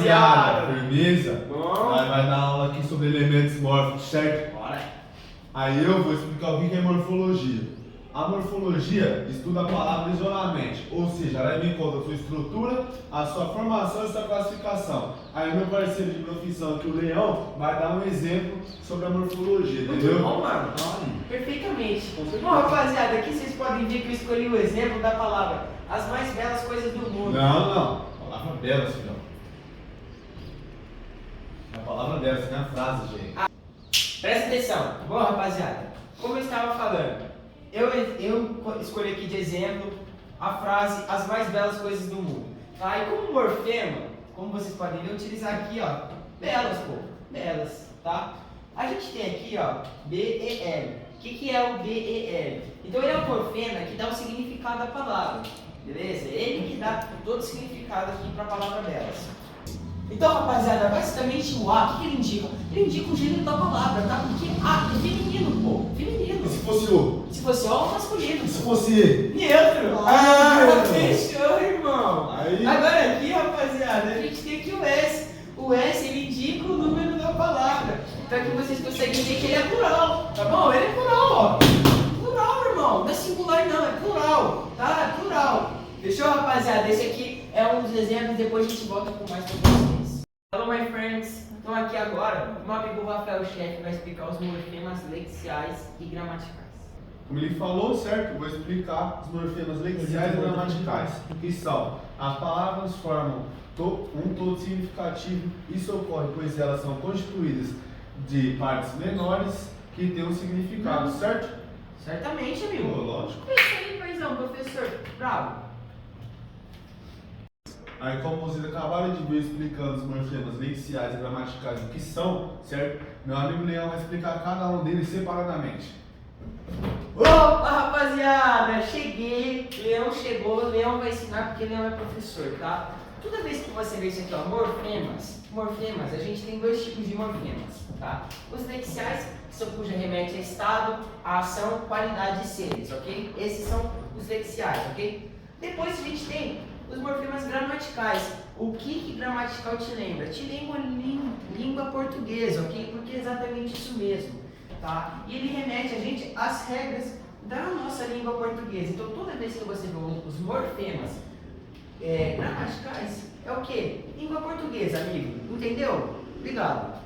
rapaziada, firmeza? Bom. Vai dar aula aqui sobre elementos mórficos, certo? Bora. Aí eu vou explicar o que é morfologia. A morfologia estuda a palavra isoladamente, ou seja, ela leva em conta a sua estrutura, a sua formação e a sua classificação. Aí meu parceiro de profissão aqui, o Leão, vai dar um exemplo sobre a morfologia, entendeu? Muito bom, mano. Perfeitamente. Bom, rapaziada, aqui vocês podem ver que eu escolhi o exemplo da palavra as mais belas coisas do mundo. Não. Palavra delas, filhão. A palavra delas, não é a frase, gente. Presta atenção. Bom, rapaziada, como eu estava falando, eu escolhi aqui de exemplo a frase as mais belas coisas do mundo. Tá? E como morfema, como vocês podem ver, utilizar aqui, ó, belas, pô, belas, tá? A gente tem aqui, ó, B-E-L. O que é o B-E-L? Então ele é um morfema que dá o significado da palavra, beleza? Ele que dá todo o significado aqui para a palavra belas. Então, rapaziada, basicamente o A, o que ele indica? Ele indica o gênero da palavra, tá? Porque A é feminino, pô, feminino. E se fosse o? Se fosse O, masculino. Se fosse E? Neutro. Ah, fechou, irmão. Aí. Agora aqui, rapaziada, a gente tem aqui o S. O S, ele indica o número da palavra. Então aqui vocês conseguem ver que ele é plural, tá bom? Ele é plural, ó. Plural, irmão. Não é singular, não, é plural, tá? É plural. Fechou, rapaziada? Esse aqui é um dos exemplos, depois a gente volta com mais pra vocês. Hello, my friends. Então aqui agora, o meu amigo Rafael Chefe vai explicar os morfemas lexiais e gramaticais. Como ele falou, certo? Vou explicar os morfemas lexiais e gramaticais, que são as palavras formam um todo significativo. Isso ocorre pois elas são constituídas de partes menores que têm um significado, certo? Certamente, amigo. Pô, lógico. Isso aí, paizão, professor. Bravo. Aí, como vocês acabaram de ver explicando os morfemas lexiais e gramaticais, o que são, certo? Meu amigo Leão vai explicar cada um deles separadamente. Opa, rapaziada, cheguei. Leão chegou, Leão vai ensinar porque Leão é professor, tá? Toda vez que você vê isso aqui, ó, morfemas, a gente tem dois tipos de morfemas, tá? Os lexiais, que são cuja remete a estado, a ação, qualidade de seres, ok? Esses são os lexiais, ok? Depois a gente tem os morfemas gramaticais. O que gramatical te lembra? Te lembra língua portuguesa, ok? Porque é exatamente isso mesmo, tá? E ele remete a gente às regras da nossa língua portuguesa. Então toda vez que você vê os morfemas gramaticais, é o que? Língua portuguesa, amigo. Entendeu? Obrigado.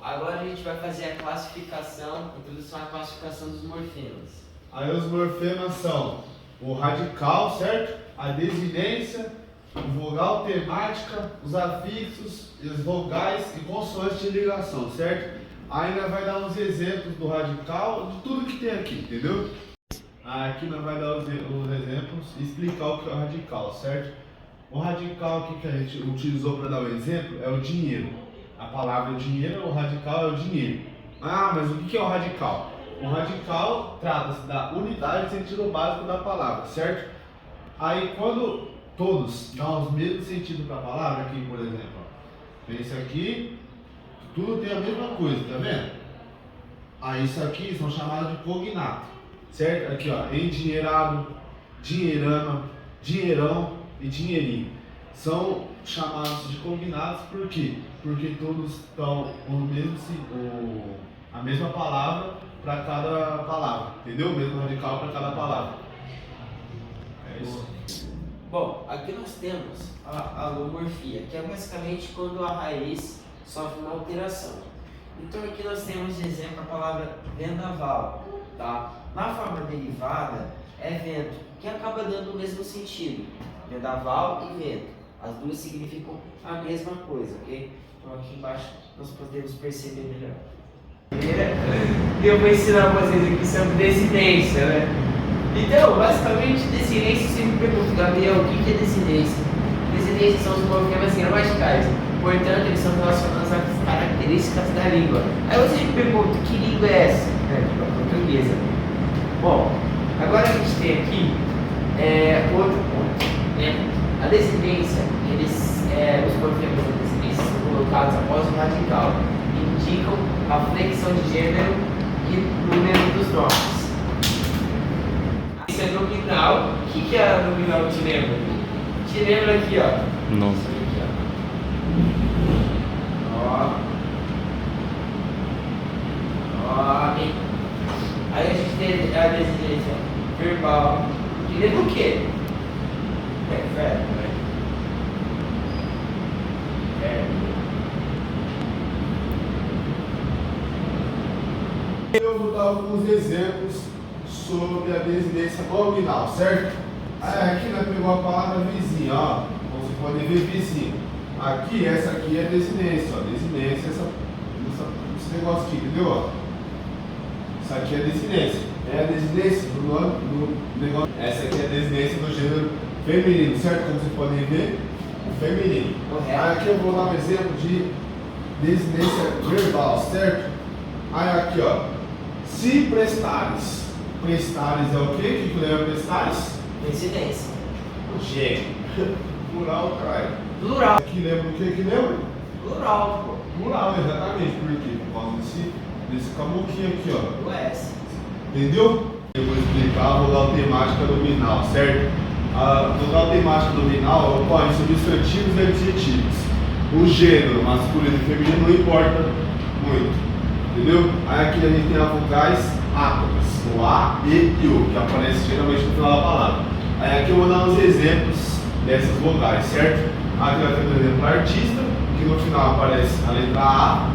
Agora a gente vai fazer a classificação, introdução à classificação dos morfemas. Aí os morfemas são o radical, certo? A desinência, o vogal temática, os afixos, os vogais e consoantes de ligação, certo? Ainda vai dar uns exemplos do radical, de tudo que tem aqui, entendeu? Aqui nós vai dar os exemplos e explicar o que é o radical, certo? O radical que a gente utilizou para dar o exemplo é o dinheiro. A palavra dinheiro, o radical é o dinheiro. Ah, mas o que é o radical? O radical trata-se da unidade de sentido básico da palavra, certo? Aí quando todos dão os mesmos sentidos para a palavra, aqui por exemplo, ó, esse aqui, tudo tem a mesma coisa, tá vendo? Aí isso aqui são chamados de cognato, certo? Aqui ó, endinheirado, dinheirama, dinheirão e dinheirinho. São chamados de cognatos por quê? Porque todos estão a mesma palavra para cada palavra, entendeu? O mesmo radical para cada palavra. É isso. Bom, aqui nós temos a alomorfia, que é basicamente quando a raiz sofre uma alteração. Então aqui nós temos de exemplo a palavra vendaval, tá? Na forma derivada é vento, que acaba dando o mesmo sentido. Vendaval e vento, as duas significam a mesma coisa, ok? Então aqui embaixo nós podemos perceber melhor. Eu vou ensinar vocês aqui sobre desinência, né? Então, basicamente, desinência, você me pergunta, Gabriel, o que é desinência? Desinência são os morfemas gramaticais, portanto, eles são relacionados às características da língua. Aí você me pergunta, que língua é essa? Tipo, a portuguesa. Bom, agora a gente tem aqui outro ponto, né? A desinência, os morfemas da desinência são colocados após o radical, indicam a flexão de gênero e número dos nomes. Isso é nominal. O que é nominal te lembra? Te lembra aqui, ó. Não. Isso aqui, ó. a desinência verbal, que lembra o quê? Verbo, né? Eu vou dar alguns exemplos sobre a desinência nominal, certo? Aqui nós pegamos a palavra vizinho, ó. Como vocês podem ver, vizinho. Aqui, essa aqui é desinência, ó. Desinência, esse negócio aqui, entendeu? Ó? Isso aqui é desinência. É a desinência do negócio. Essa aqui é a desinência do gênero feminino, certo? Como vocês podem ver, o feminino. Aqui eu vou dar um exemplo de desinência verbal, certo? Aí aqui, ó. Se prestares. Prestares é o quê? O que lembra prestares? Desinência. Gênio. Plural, caralho. Plural. Aqui lembra o que lembra? Plural, pô. Plural, exatamente. Por quê? Por causa desse camuquinho aqui, ó. O S. Entendeu? Eu vou explicar a vogal temática nominal, certo? A vogal temática nominal ocorre em substantivos e adjetivos. O gênero masculino e feminino não importa muito. Entendeu? Aí aqui a gente tem as vocais átonas, o A, E e O, que aparece geralmente no final da palavra. Aí aqui eu vou dar uns exemplos dessas vocais, certo? Aqui nós temos o exemplo artista, que no final aparece a letra A.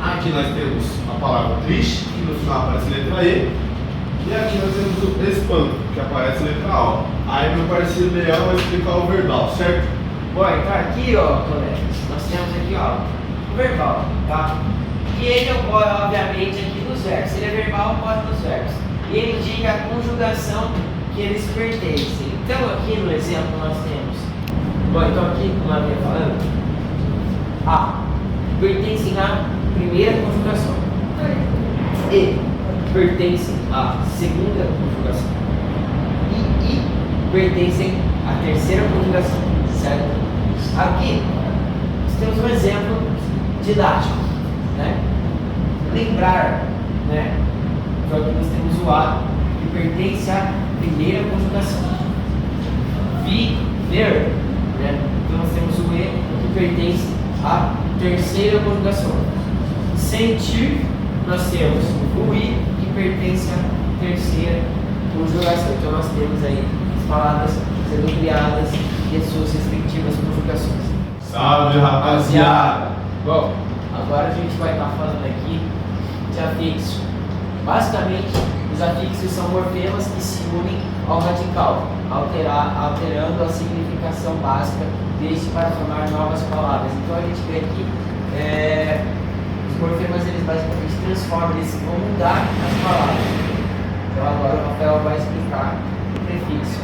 Aqui nós temos a palavra triste, que no final aparece a letra E. E aqui nós temos o espanto, que aparece a letra O. Aí meu parceiro Leão vai explicar o verbal, certo? Bom, então aqui, ó, colegas, nós temos aqui, ó, o verbal, tá? E ele ocorre, obviamente, aqui nos verbos. Se ele é verbal, ocorre nos verbos. E ele indica a conjugação que eles pertencem. Então, aqui no exemplo, nós temos. Bom, então aqui, como eu vinha falando, A pertencem à primeira conjugação. E pertencem à segunda conjugação. E pertencem à terceira conjugação. Certo? Aqui, nós temos um exemplo didático. Né? Lembrar, né? Então aqui nós temos o A, que pertence à primeira conjugação. Ver, né? Então nós temos o E, que pertence à terceira conjugação. Sentir, nós temos o I, que pertence à terceira conjugação. Então nós temos aí as palavras sendo criadas e as suas respectivas conjugações. Salve, rapaziada! Bom, agora a gente vai estar falando aqui de afixo. Basicamente, os afixos são morfemas que se unem ao radical, alterando a significação básica deste para formar novas palavras. Então a gente vê aqui, os morfemas eles basicamente transformam, eles vão mudar as palavras. Então agora o Rafael vai explicar o prefixo.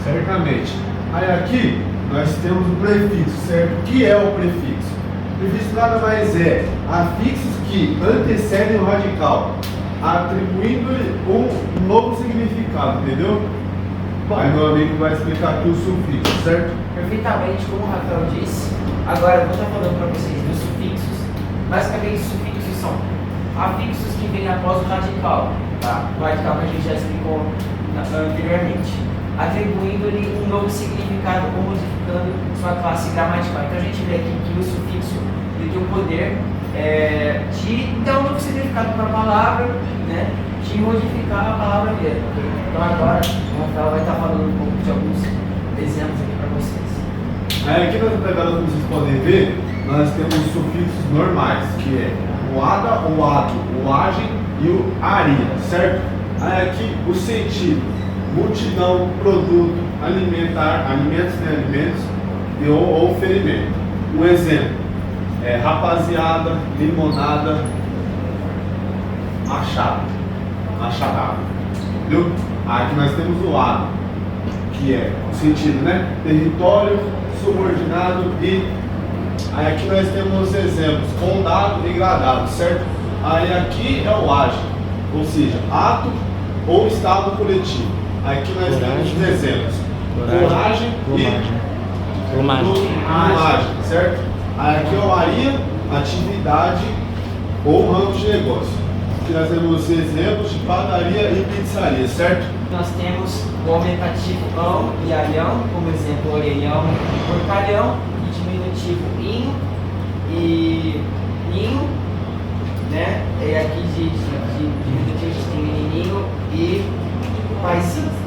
Certamente. Aí aqui nós temos o prefixo, certo? O que é o prefixo? O prefixo nada mais é afixos que antecedem o radical, atribuindo-lhe um novo significado, entendeu? Aí meu amigo vai explicar aqui o sufixo, certo? Perfeitamente, como o Rafael disse. Agora eu vou estar falando para vocês dos sufixos. Basicamente, os sufixos são afixos que vêm após o radical, tá? O radical que a gente já explicou anteriormente, atribuindo-lhe um novo significado ou modificando sua classe gramatical. Então a gente vê aqui que o sufixo ele tem o poder de dar um novo significado para a palavra, né? De modificar a palavra mesmo. Okay? Então agora o Rafael vai estar falando um pouco de alguns exemplos aqui para vocês. Aí aqui na tabela, como vocês podem ver, nós temos os sufixos normais, que é o ada, o ado, o agem e o aria, certo? Aí aqui o sentido, multidão, produto, alimentar, alimentos, né? Alimentos ou ferimento. Um exemplo é rapaziada, limonada, machado, machadada, entendeu? Aqui nós temos o ado, que é o sentido, né? Território, subordinado e... Aí aqui nós temos os exemplos, condado e gradado, certo? Aí aqui é o agem, ou seja, ato ou estado coletivo. Aqui nós temos os exemplos, coragem e plumagem, certo? Aí aqui é o aria, atividade ou ramo de negócio. Aqui nós temos os exemplos de padaria e pizzaria, certo? Nós temos o aumentativo ão e alhão, como exemplo, orelhão e porcalhão, e diminutivo inho e ninho né? E aqui de diminutivo a gente tem menininho e paizinho.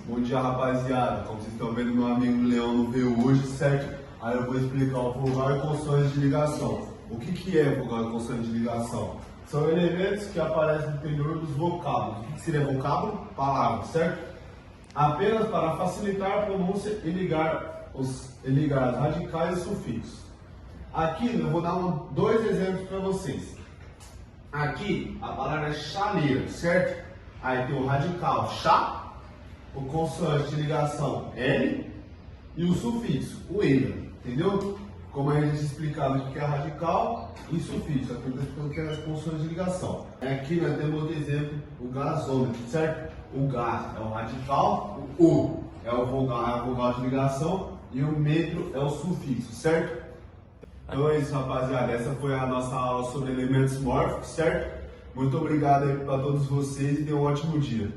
Bom dia, rapaziada. Como vocês estão vendo, meu amigo Leão não veio hoje, certo? Aí eu vou explicar o vogal e consoante de ligação. O que é vogal e consoante de ligação? São elementos que aparecem no interior dos vocábulos. O que seria vocábulo? Palavra, certo? Apenas para facilitar a pronúncia e ligar os radicais e sufixos. Aqui eu vou dar dois exemplos para vocês. Aqui a palavra é chaleira, certo? Aí tem o radical chá, o consoante de ligação L e o sufixo, o ELA, entendeu? Como a gente explicado o que é radical e sufixo, aqui eu estou explicando o que é as consoantes de ligação. Aqui nós temos outro exemplo, o gasômetro, certo? O gas é o radical, o U é a vogal de ligação e o metro é o sufixo, certo? Então é isso, rapaziada, essa foi a nossa aula sobre elementos mórficos, certo? Muito obrigado aí para todos vocês e tenham um ótimo dia.